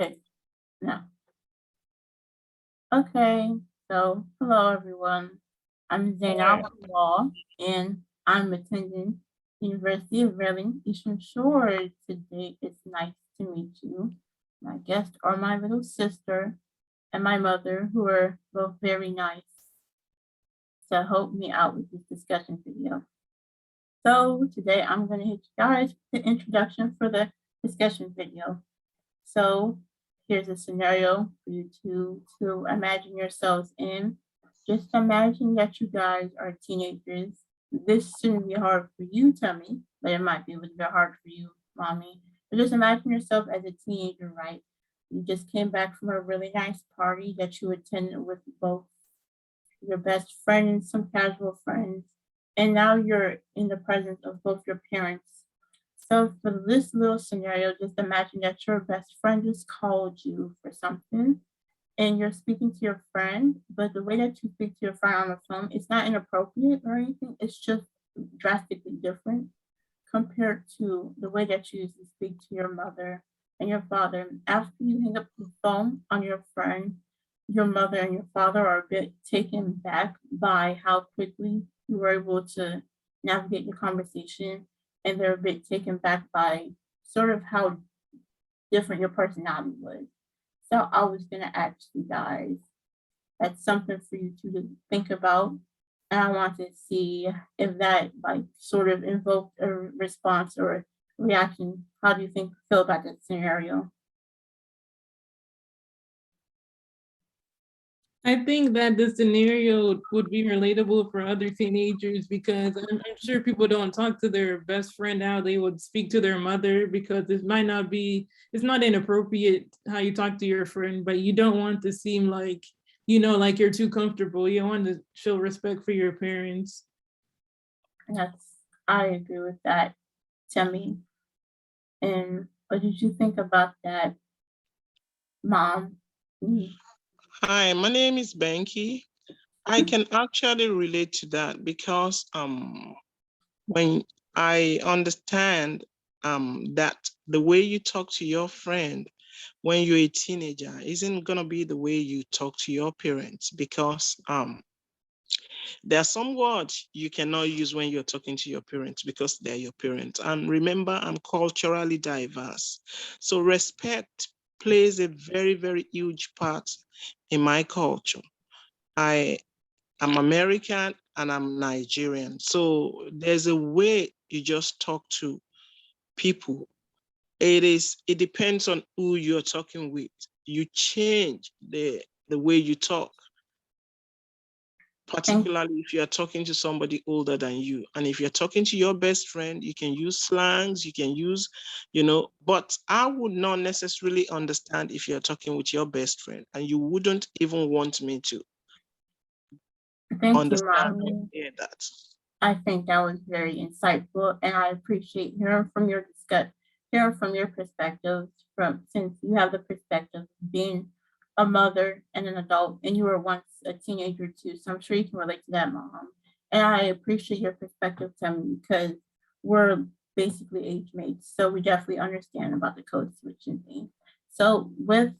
Okay, no. Okay, so hello everyone. I'm Zainab Hi. Lawal, and I'm attending University of Maryland Eastern Shore today. It's nice to meet you. My guests are my little sister and my mother, who are both very nice to help me out with this discussion video. So today I'm going to hit you guys with the introduction for the discussion video. So here's a scenario for you to imagine yourselves in. Just imagine that you guys are teenagers. This shouldn't be hard for you, Tummy, but it might be a little bit hard for you, Mommy. But just imagine yourself as a teenager, right? You just came back from a really nice party that you attended with both your best friend and some casual friends. And now you're in the presence of both your parents. So for this little scenario, just imagine that your best friend just called you for something and you're speaking to your friend, but the way that you speak to your friend on the phone, it's not inappropriate or anything. It's just drastically different compared to the way that you used to speak to your mother and your father. After you hang up the phone on your friend, your mother and your father are a bit taken back by how quickly you were able to navigate your conversation, and they're a bit taken back by sort of how different your personality was. So I was gonna ask you guys, that's something for you to think about. And I want to see if that like sort of invoked a response or a reaction. How do you think feel about that scenario? I think that the scenario would be relatable for other teenagers because I'm sure people don't talk to their best friend how they would speak to their mother because it might not be, it's not inappropriate how you talk to your friend, but you don't want to seem like, like you're too comfortable. You want to show respect for your parents. Yes, I agree with that, Timmy. And what did you think about that, Mom? Mm. Hi, my name is Banky. I can actually relate to that because when I understand that the way you talk to your friend when you're a teenager isn't gonna be the way you talk to your parents because there are some words you cannot use when you're talking to your parents because they're your parents. And remember, I'm culturally diverse. So respect plays a very, very huge part in my culture. I am American and I'm Nigerian. So there's a way you just talk to people. It depends on who you're talking with. You change the way you talk, Thank, particularly if you're talking to somebody older than you. And if you're talking to your best friend, you can use slangs, you can use, but I would not necessarily understand if you're talking with your best friend and you wouldn't even want me to thank you, understand or Mommy. hear that. I think that was very insightful, and I appreciate hearing from your perspectives. From since you have the perspective of being a mother and an adult, and you were once a teenager too, so I'm sure you can relate to that, Mom. And I appreciate your perspective, Tim, because we're basically age mates, so we definitely understand about the code switching thing. So with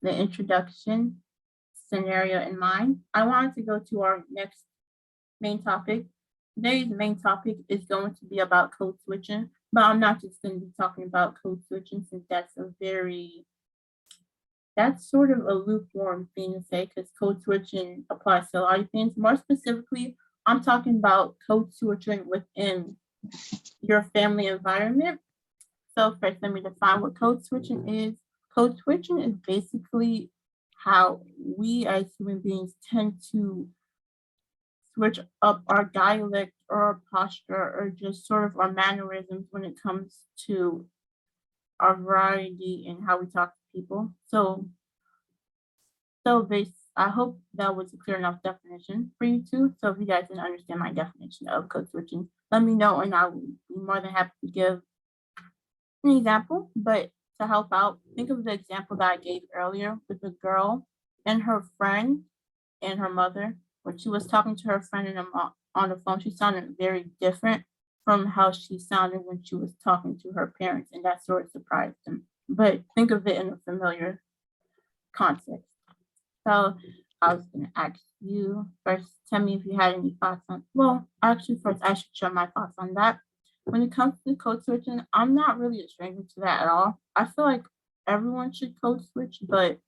the introduction scenario in mind, I wanted to go to our next main topic. Today's main topic is going to be about code switching, but I'm not just going to be talking about code switching since that's sort of a lukewarm thing to say because code switching applies to a lot of things. More specifically, I'm talking about code switching within your family environment. So first, let me define what code switching is. Code switching is basically how we as human beings tend to switch up our dialect or our posture or just sort of our mannerisms when it comes to our variety and how we talk to people. I hope that was a clear enough definition for you too. So if you guys didn't understand my definition of code switching, let me know and I will be more than happy to give an example. But to help out, think of the example that I gave earlier with the girl and her friend and her mother. When she was talking to her friend on the phone, she sounded very different from how she sounded when she was talking to her parents, and that sort of surprised them. but think of it in a familiar context. So I was gonna ask you first, tell me if you had any thoughts on, well, actually first I should share my thoughts on that. When it comes to code switching, I'm not really a stranger to that at all. I feel like everyone should code switch, but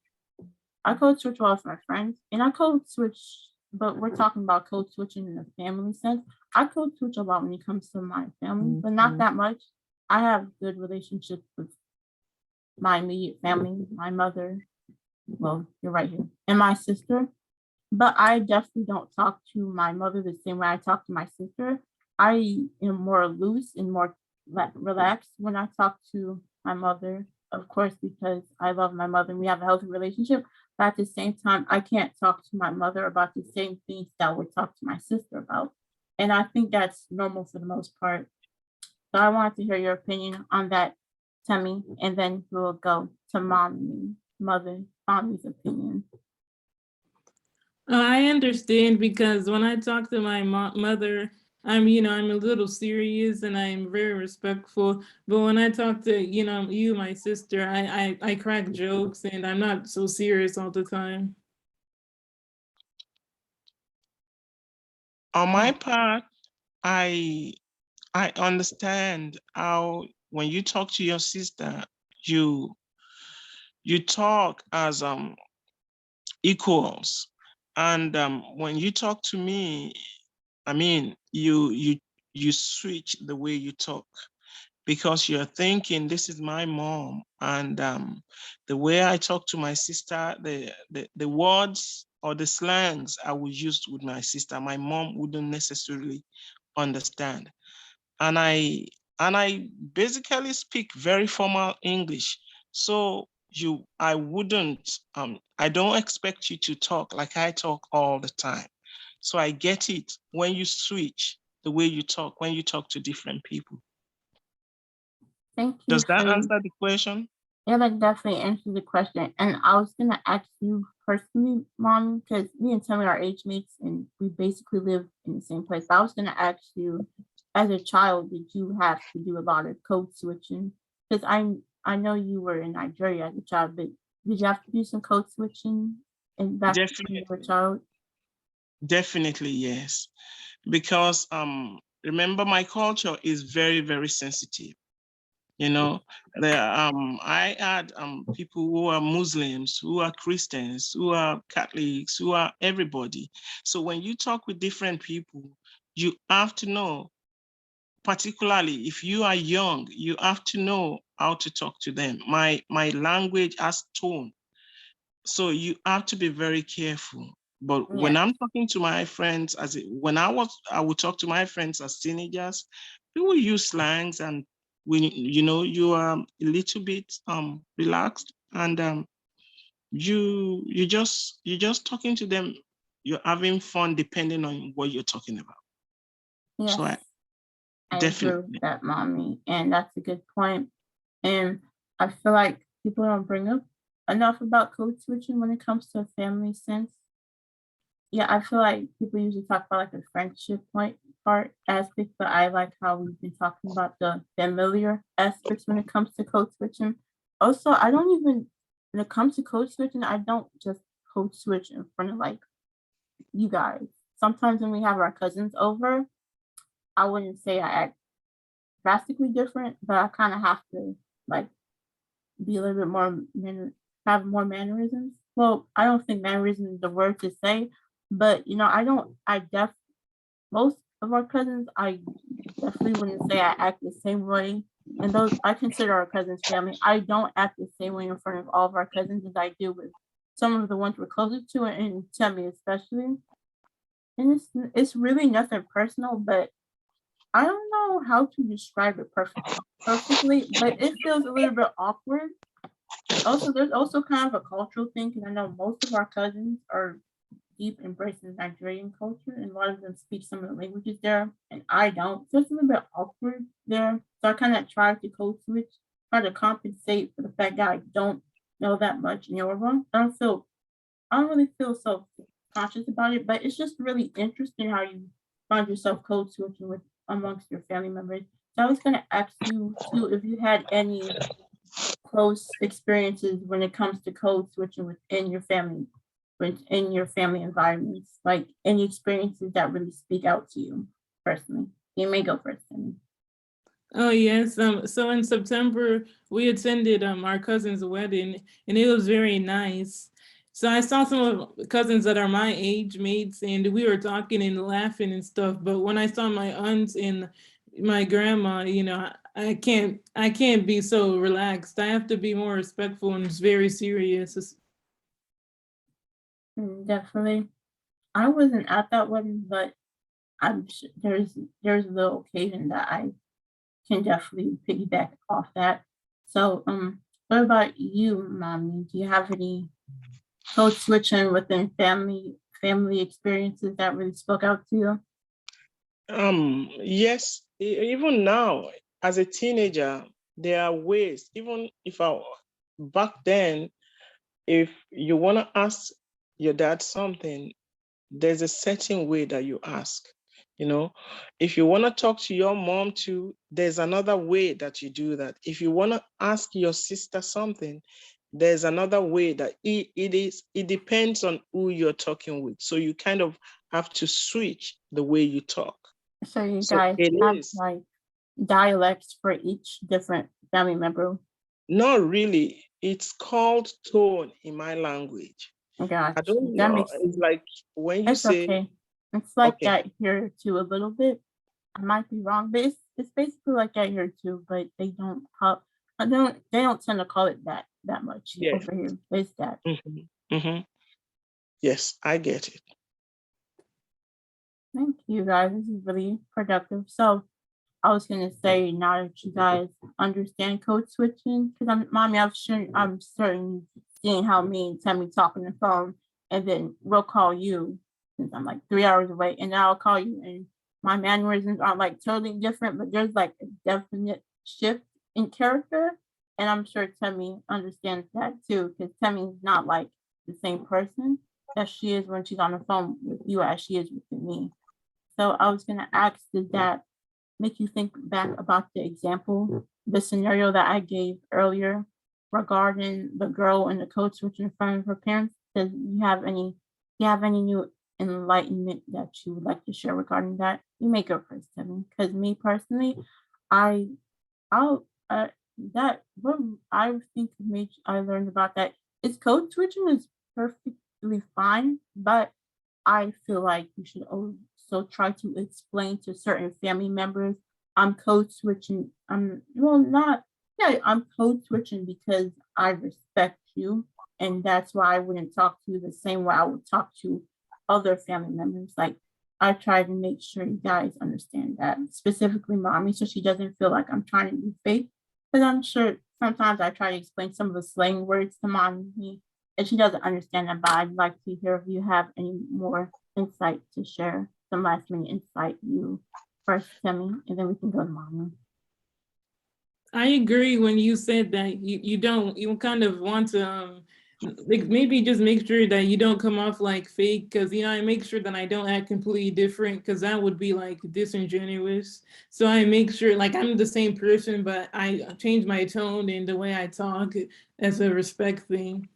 I code switch well with my friends, and I code switch, but we're talking about code switching in a family sense. I code switch a lot when it comes to my family, but not that much. I have good relationships with my immediate family, my mother, well, you're right here, and my sister. But I definitely don't talk to my mother the same way I talk to my sister. I am more loose and more relaxed when I talk to my mother, of course, because I love my mother and we have a healthy relationship. But at the same time, I can't talk to my mother about the same things that I would talk to my sister about. And I think that's normal for the most part. So I wanted to hear your opinion on that, Tammy, and then we'll go to mommy's opinion. I understand because when I talk to my mother, I'm a little serious and I'm very respectful. But when I talk to, you, my sister, I crack jokes and I'm not so serious all the time. On my part, I understand how when you talk to your sister, you talk as equals, and when you talk to me, I mean, you switch the way you talk because you're thinking this is my mom, and the way I talk to my sister, the words or the slangs I would use with my sister, my mom wouldn't necessarily understand. And I basically speak very formal English. So I wouldn't, I don't expect you to talk like I talk all the time. So I get it when you switch the way you talk, when you talk to different people. Thank you Does that for answer the question? Yeah, that definitely answers the question. And I was gonna ask you personally, mom, because me and Tammy are age mates and we basically live in the same place. I was gonna ask you, as a child, did you have to do a lot of code switching? Because I know you were in Nigeria as a child, but did you have to do some code switching and back when you were a Definitely, child? definitely yes. Because remember my culture is very, very sensitive. You know, I had people who are Muslims, who are Christians, who are Catholics, who are everybody. So when you talk with different people, you have to know, particularly if you are young, you have to know how to talk to them. My language has tone, so you have to be very careful. But when Yeah. I'm talking to my friends, I would talk to my friends as teenagers, we will use slangs, and when you are a little bit relaxed, and you're just talking to them, you're having fun depending on what you're talking about. Yes, So I I agree with definitely that, mommy, and that's a good point. And I feel like people don't bring up enough about code switching when it comes to a family sense. Yeah, I feel like people usually talk about like the friendship point part aspect, but I like how we've been talking about the familiar aspects when it comes to code switching. Also, I don't even when it comes to code switching, I don't just code switch in front of like you guys. Sometimes when we have our cousins over, I wouldn't say I act drastically different, but I kind of have to like be a little bit more have more mannerisms. Well, I don't think mannerism is the word to say, but I don't. Most of our cousins, I definitely wouldn't say I act the same way. And those I consider our cousins family. I don't act the same way in front of all of our cousins as I do with some of the ones we're closest to, and Timmy especially. And it's really nothing personal, but I don't know how to describe it perfectly, but it feels a little bit awkward. Also, there's also kind of a cultural thing because I know most of our cousins are deep embracing Nigerian culture, and a lot of them speak some of the languages there, and I don't. So it's a little bit awkward there. So I kind of try to code switch, try to compensate for the fact that I don't know that much in Yoruba. I don't really feel so conscious about it, but it's just really interesting how you find yourself code switching with amongst your family members. So I was gonna ask you too if you had any close experiences when it comes to code switching within your family environments? Like any experiences that really speak out to you personally? You may go first, Timmy. Oh yes. So in September we attended our cousin's wedding, and it was very nice. So I saw some of cousins that are my age mates, and we were talking and laughing and stuff. But when I saw my aunts and my grandma, I can't be so relaxed. I have to be more respectful and it's very serious. Definitely. I wasn't at that wedding, but there's a little occasion that I can definitely piggyback off that. So, what about you, mommy? Do you have any code switching within family experiences that really spoke out to you? Yes, even now, as a teenager, there are ways, even if I back then, if you want to ask your dad something, there's a certain way that you ask. You know, if you want to talk to your mom too, there's another way that you do that. If you want to ask your sister something, there's another way that it depends on who you're talking with. So you kind of have to switch the way you talk. So you So guys it have is like dialects for each different family member. not really, it's called tone in my language. I Gotcha. don't That know. makes It's sense. like when you It's say, okay. It's like okay, that here too a little bit. I might be wrong, but it's basically like that here too, but they don't tend to call it that much yes, over here. It's that. hmm yes, I get it. Thank you guys. This is really productive. So I was gonna say now that you guys understand code switching, because mommy, I'm certain seeing how me and Tammy talk on the phone, and then we'll call you since I'm like 3 hours away, and then I'll call you, and my mannerisms are like totally different, but there's like a definite shift in character, and I'm sure Tammy understands that too, because Tammy's not like the same person that she is when she's on the phone with you as she is with me. So I was gonna ask, did that make you think back about the scenario that I gave earlier regarding the girl and the code switch in front of her parents? Do you have any new enlightenment that you would like to share regarding that? You may go first, Kevin. Because me personally, I I'll that what I think made I learned about that is code switching is perfectly fine, but I feel like you should also try to explain to certain family members, I'm code switching. I'm code switching because I respect you. And that's why I wouldn't talk to you the same way I would talk to other family members. Like I try to make sure you guys understand that, specifically mommy, so she doesn't feel like I'm trying to be fake. Because I'm sure sometimes I try to explain some of the slang words to mommy and she doesn't understand that, but I'd like to hear if you have any more insight to share, some last minute insight you first, Timmy, and then we can go to mommy. I agree when you said that you kind of want to like maybe just make sure that you don't come off like fake, because I make sure that I don't act completely different, because that would be like disingenuous. So I make sure like I'm the same person, but I change my tone and the way I talk as a respect thing.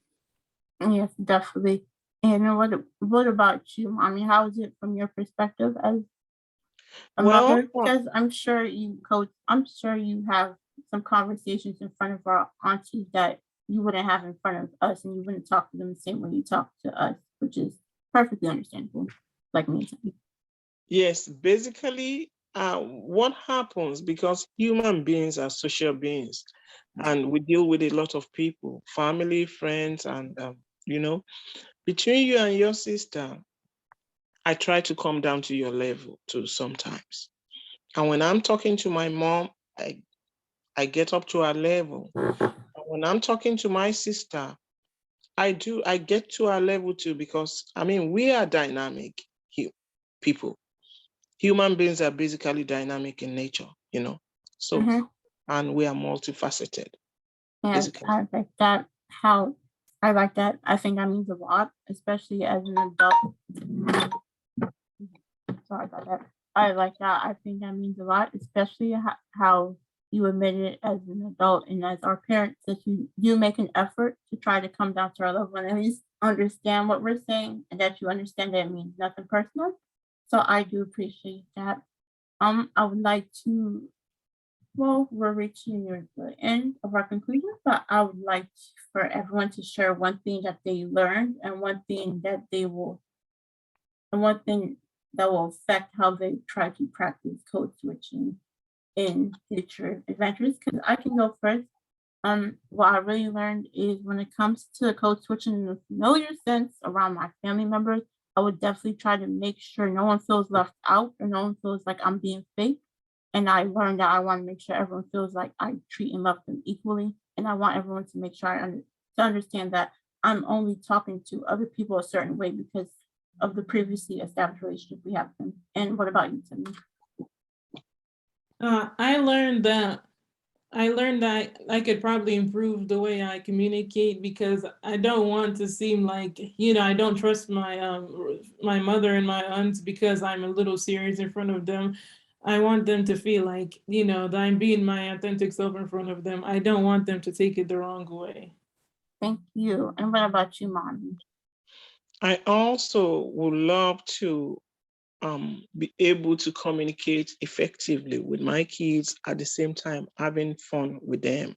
Yes, definitely. And then what about you, mommy? How is it from your perspective as a Well, mother? Because I'm sure you have some conversations in front of our aunties that you wouldn't have in front of us, and you wouldn't talk to them the same way you talk to us, which is perfectly understandable. Like me. yes, basically, what happens because human beings are social beings and we deal with a lot of people, family, friends, and, between you and your sister, I try to come down to your level too sometimes. And when I'm talking to my mom, I get up to her level. And when I'm talking to my sister, I get to her level too, because I mean, we are dynamic people. Human beings are basically dynamic in nature. So, Mm-hmm. and we are multifaceted, And basically. I like that. How I like that. I think that means a lot, especially as an adult. Sorry about that. I like that. I think that means a lot, especially how you admitted as an adult and as our parents that you do make an effort to try to come down to our level and at least understand what we're saying and that you understand that it means nothing personal. So I do appreciate that. I would like to, well, we're reaching near the end of our conclusion, but I would like for everyone to share one thing that they learned and one thing that they will, and one thing that will affect how they try to practice code switching in future adventures. Because I can go first. What I really learned is when it comes to code switching in a familiar sense around my family members, I would definitely try to make sure no one feels left out or no one feels like I'm being fake. And I learned that I want to make sure everyone feels like I treat and love them equally. And I want everyone to make sure to understand that I'm only talking to other people a certain way because of the previously established relationship we have with them. And what about you, Timmy? I learned that I could probably improve the way I communicate because I don't want to seem like, I don't trust my mother and my aunts because I'm a little serious in front of them. I want them to feel like, that I'm being my authentic self in front of them. I don't want them to take it the wrong way. Thank you. And what about you, Mommy? I also would love to be able to communicate effectively with my kids at the same time having fun with them.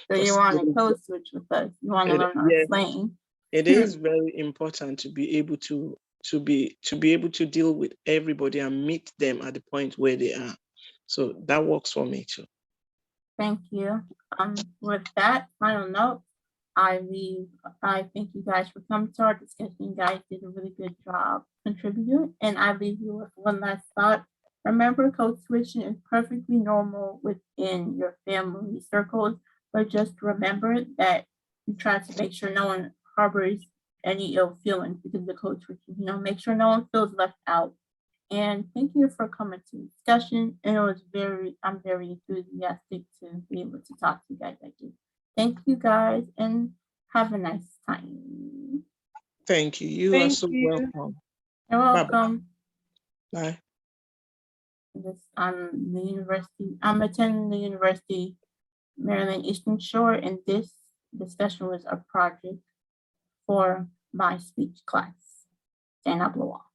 So you want to code switch with us? You want to learn our slang? It is very important to be able to be able to deal with everybody and meet them at the point where they are. So that works for me too. Thank you. With that final note, I thank you guys for coming to our discussion. You guys did a really good job contributing. And I leave you with one last thought. Remember, code switching is perfectly normal within your family circles, but just remember that you try to make sure no one harbors any ill feelings because of the code switching. Make sure no one feels left out. And thank you for coming to the discussion. And I'm very enthusiastic to be able to talk to you guys like this. Thank you guys and have a nice time. Thank you. You are so welcome. You're welcome. Bye. I'm attending the University Maryland Eastern Shore, and this discussion was a project for my speech class. Zainab, Lawal.